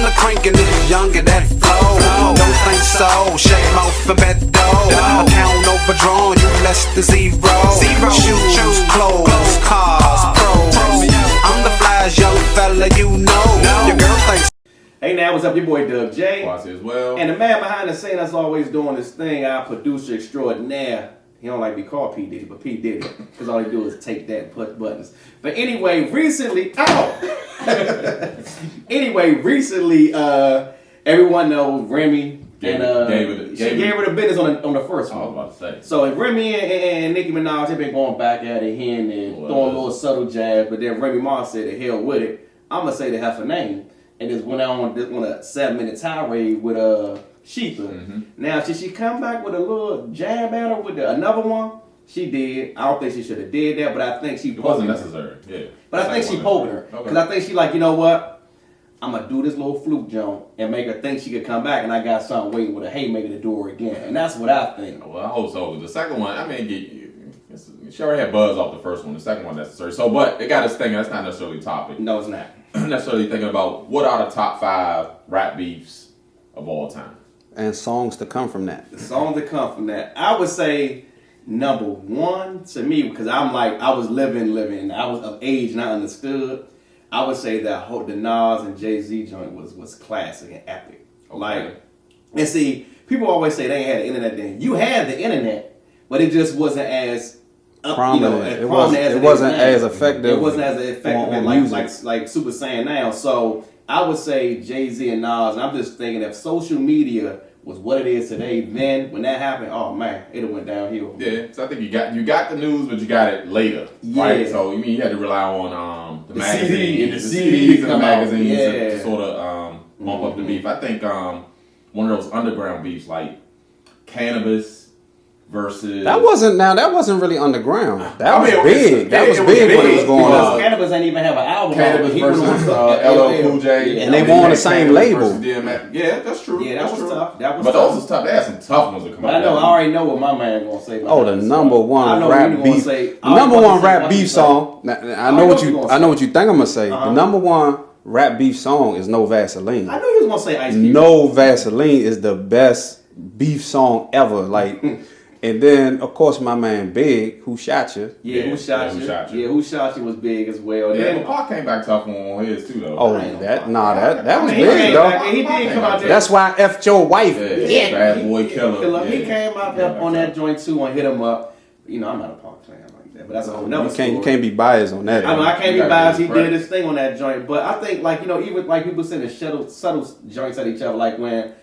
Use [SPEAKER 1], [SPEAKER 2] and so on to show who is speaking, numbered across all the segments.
[SPEAKER 1] I'm the cranking nigga younger that flow. Don't think so, shake mouth and bet dough. Account overdrawn, you less than zero. Shoes, clothes, cars, pros. I'm the flyest young fella you know. Your girl thinks.
[SPEAKER 2] Hey now, what's up? Your boy Doug J.
[SPEAKER 3] As well.
[SPEAKER 2] And the man behind the scene that's always doing this thing, our producer extraordinaire. He don't like to be called P. Diddy, but P. Diddy. Because all he do is take that and push buttons. But anyway, recently, everyone knows Remy gave her the business on the first one.
[SPEAKER 3] I was about to say.
[SPEAKER 2] So Remy and Nicki Minaj have been going back at it here and there, throwing little subtle jabs, but then Remy Ma said the hell with it. I'm going to say the heifer name. And just went on a 7-minute tirade with Shether. Mm-hmm. Now, should she come back with a little jab at her with another one? She did. I don't think she should have did that, but I think she
[SPEAKER 3] wasn't necessary. Yeah.
[SPEAKER 2] But I think she poked her. Because I think she like, you know what? I'm going to do this little fluke jump and make her think she could come back, and I got something waiting with a haymaker to do her again. And that's what I think.
[SPEAKER 3] Well, I hope so. The second one, I mean, she already had buzz off the first one. The second one necessary. So, but it got us thinking. That's not necessarily a topic.
[SPEAKER 2] No, it's not.
[SPEAKER 3] Necessarily thinking about what are the top 5 rap beefs of all time.
[SPEAKER 4] And songs to come from that.
[SPEAKER 2] The songs that come from that. I would say number 1 to me, because I'm like, I was living. I was of age and I understood. I would say that the Nas and Jay-Z joint was classic and epic. Okay. Like, and see, people always say they ain't had the internet then. You had the internet, but it just wasn't as
[SPEAKER 4] prominent. It wasn't as effective.
[SPEAKER 2] It wasn't as effective like Super Saiyan now. So I would say Jay-Z and Nas. And I'm just thinking if social media was what it is today, then when that happened, oh man, it went downhill.
[SPEAKER 3] Yeah, so I think you got the news, but you got it later, right? So you had to rely on the magazine, the CDs and the magazines to sort of bump up the beef. I think one of those underground beefs like Canibus versus
[SPEAKER 4] that wasn't really underground. That was big. That was big when it was going on.
[SPEAKER 2] Canibus ain't even have an album.
[SPEAKER 3] Canibus versus LL Cool J,
[SPEAKER 4] and they were on the same label.
[SPEAKER 3] Yeah, that's true.
[SPEAKER 2] Yeah, that was tough.
[SPEAKER 3] But those was tough. They had some tough ones to come out.
[SPEAKER 2] I know. I already know what my man gonna say.
[SPEAKER 4] Oh, the number one rap beef. The number one rap beef song. I know what you think I'm gonna say. The number one rap beef song is No Vasaline.
[SPEAKER 2] I knew you was gonna say Ice Cube.
[SPEAKER 4] No Vasaline is the best beef song ever. Like. And then, of course, my man B.I.G, Who Shot You?
[SPEAKER 2] Yeah, Who Shot You? Yeah, Who Shot You was big as well.
[SPEAKER 3] Yeah, but Pac came back tough on his too, though.
[SPEAKER 4] Oh, that was big, though.
[SPEAKER 2] He did come out there.
[SPEAKER 4] That's why I effed your wife.
[SPEAKER 3] Yeah. Bad boy killer.
[SPEAKER 2] He came out there on that joint too and hit him up. You know, I'm not a Pac fan like that, but that's a whole nother story.
[SPEAKER 4] You can't be biased on that.
[SPEAKER 2] I know, I can't be biased. He did his thing on that joint. But I think, like, you know, even like people sending subtle joints at each other, like when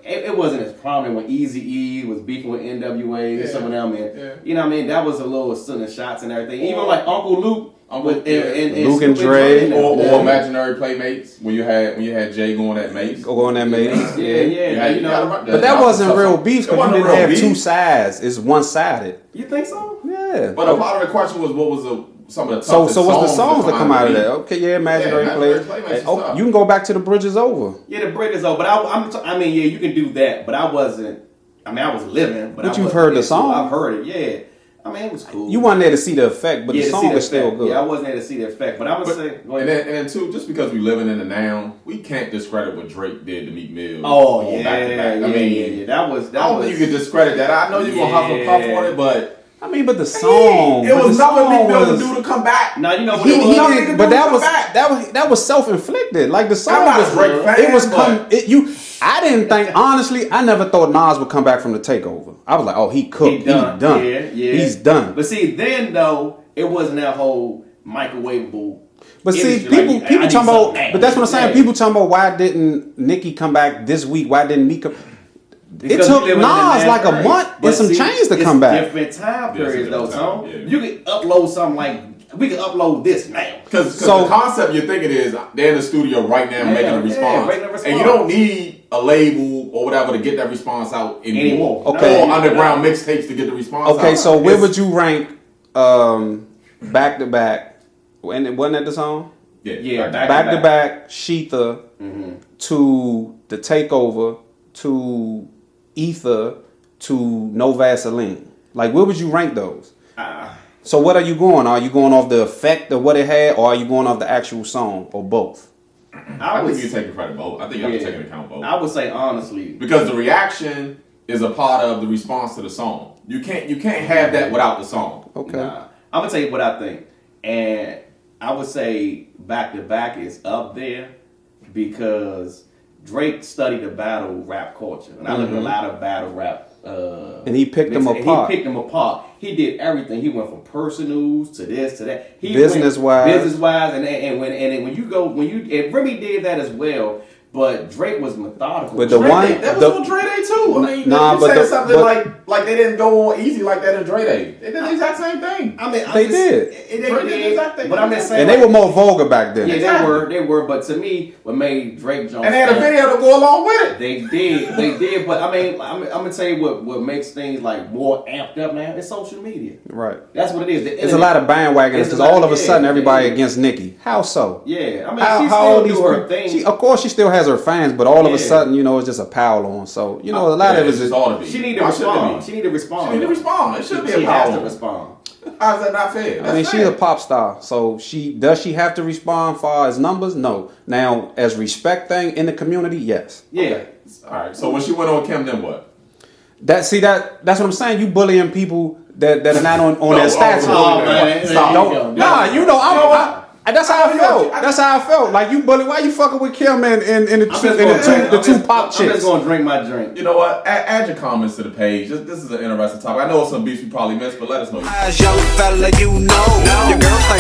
[SPEAKER 2] it wasn't as prominent when Eazy-E was beefing with N.W.A and some of them, and you know what I mean, that was a little sending shots and everything. Even like Uncle Luke with
[SPEAKER 4] Luke and Dre,
[SPEAKER 3] or Imaginary Playmates when you had Jay going at Mace.
[SPEAKER 2] Yeah. You know,
[SPEAKER 4] but that wasn't real beef because you didn't have two sides. It's one sided.
[SPEAKER 2] You think so?
[SPEAKER 4] Yeah.
[SPEAKER 3] But a part of the question was what was some of the
[SPEAKER 4] so what's the songs that come out of that? Okay, yeah, Imaginary Playmates. Oh, you can go back to The Bridge Is Over.
[SPEAKER 2] Yeah, The Bridge Is Over. But I mean, you can do that. But I wasn't. I mean, I was living. But
[SPEAKER 4] you've heard the song.
[SPEAKER 2] I've heard it. Yeah. I mean, it was cool.
[SPEAKER 4] You weren't there to see the effect, but the song is still good.
[SPEAKER 2] Yeah, I wasn't there to see the effect, but I would say.
[SPEAKER 3] And then too, just because we living in the now, we can't discredit what Drake did to Meek Mill.
[SPEAKER 2] Oh yeah,
[SPEAKER 3] back to back. I mean,
[SPEAKER 2] that was.
[SPEAKER 3] I don't think you can discredit that. I know you're gonna huff and puff on it, but.
[SPEAKER 4] I mean, but the song.
[SPEAKER 3] It was nothing Meek Mill to do to come back.
[SPEAKER 2] Now you know what
[SPEAKER 4] that was self-inflicted. Like the song was
[SPEAKER 3] Drake fan.
[SPEAKER 4] It was I didn't think, honestly, I never thought Nas would come back from the Takeover. I was like, oh, he cooked. He's done.
[SPEAKER 2] Yeah.
[SPEAKER 4] He's done.
[SPEAKER 2] But see, then though, it wasn't that whole microwavable.
[SPEAKER 4] But see, people talking about. But that's what I'm saying. People talking about why didn't Nicki come back this week? Why didn't Meek come? It took Nas like a month and some change to come back.
[SPEAKER 2] Different time periods though, Tom. You can upload something like. We can upload this now.
[SPEAKER 3] Because the concept you're thinking is they're in the studio right now making a response. And you don't need a label or whatever to get that response out anymore.
[SPEAKER 4] Okay.
[SPEAKER 3] Or underground mixtapes to get the response out.
[SPEAKER 4] Okay, so where would you rank back to back? And wasn't that the song?
[SPEAKER 3] Yeah.
[SPEAKER 4] Back to back, Shether to the Takeover to Ether to No Vasaline. Like, where would you rank those? So what are you going? Are you going off the effect of what it had, or are you going off the actual song, or both?
[SPEAKER 3] I think you take credit both. I think you have to take into account both.
[SPEAKER 2] I would say honestly,
[SPEAKER 3] because the reaction is a part of the response to the song. You can't have that without the song.
[SPEAKER 4] Okay.
[SPEAKER 2] Nah. I'm gonna tell you what I think, and I would say Back to Back is up there because Drake studied the battle rap culture, and I look at a lot of battle rap.
[SPEAKER 4] And he picked them apart.
[SPEAKER 2] He picked them apart. He did everything. He went from personals to this to that.
[SPEAKER 4] Business wise,
[SPEAKER 2] and Remy did that as well. But Drake was methodical.
[SPEAKER 3] But that was on Dre Day too. I mean, you something like they didn't go on easy like that in Dre Day. They did the exact same thing.
[SPEAKER 4] I mean, they did.
[SPEAKER 2] But I'm just saying,
[SPEAKER 4] and they were more vulgar back then.
[SPEAKER 2] Yeah, they were. But to me, what made Drake Jones
[SPEAKER 3] and they had a video to go along with it.
[SPEAKER 2] They did. But I mean, I'm gonna tell you what makes things like more amped up now. It's social media.
[SPEAKER 4] Right.
[SPEAKER 2] That's what it is.
[SPEAKER 4] There's a lot of bandwagons because all of a sudden everybody against Nicki. How so?
[SPEAKER 2] Yeah. I mean, she still do her thing.
[SPEAKER 4] Of course, she still has her fans, but all of a sudden, it's just a power on. So, a lot of it is
[SPEAKER 3] all to be.
[SPEAKER 2] She need to respond. She need to respond.
[SPEAKER 3] It should be a power.
[SPEAKER 2] She has to respond.
[SPEAKER 3] How is that not fair?
[SPEAKER 4] I mean, she's a pop star, so does she have to respond far as numbers? No. Now, as respect thing in the community, yes.
[SPEAKER 2] Yeah.
[SPEAKER 3] Okay. All right. So when she went on Kim, then what?
[SPEAKER 4] That's what I'm saying. You bullying people that are not on their stature. That's how I felt. That's how I felt. Like you bully. Why you fucking with Kim and the two pop chicks?
[SPEAKER 2] I'm just gonna drink my drink.
[SPEAKER 3] You know what? Add your comments to the page. This is an interesting topic. I know some beats we probably missed, but let us know.
[SPEAKER 1] Young fella, your girl think